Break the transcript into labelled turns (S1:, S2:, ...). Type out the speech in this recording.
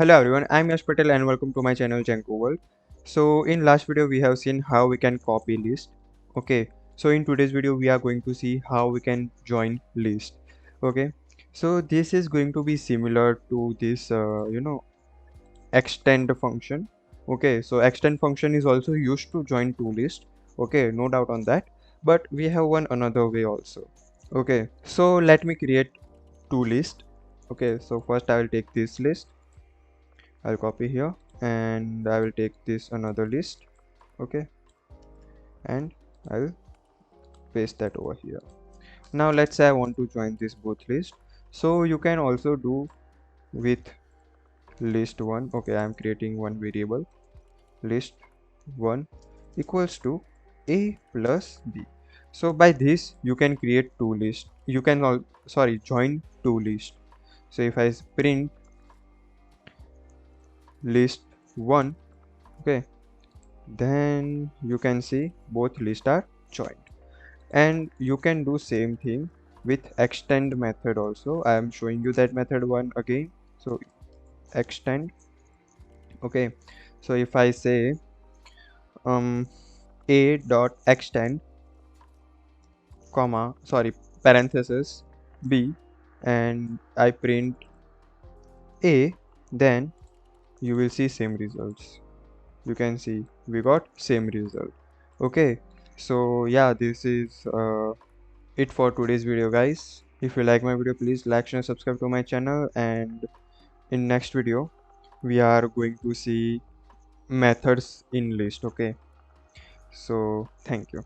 S1: Hello everyone, I'm Yash Patel and welcome to my channel Janko World. So in last video we have seen how we can copy list. Okay, so in today's video we are going to see how we can join list. Okay, so this is going to be similar to this extend function. Okay, so extend function is also used to join two list. Okay, no doubt on that, but we have one another way also. Okay, so let me create two list. Okay, so first I will take this list, I'll copy here, and I will take this another list. Okay, and I'll paste that over here. Now let's say I want to join this both list, so you can also do with list one. Okay, I'm creating one variable, list one equals to a plus b. So by this you can create two lists, you can join two lists. So if I print list one, okay, then you can see both lists are joined. And you can do same thing with extend method also. I am showing you that method one again. So extend. Okay, so if I say a dot extend comma parenthesis b, and I print a, then you will see same results. You can see we got same result. Okay, so yeah, this is it for today's video, guys. If you like my video, please like, share, subscribe to my channel, and in next video we are going to see methods in list. Okay, so thank you.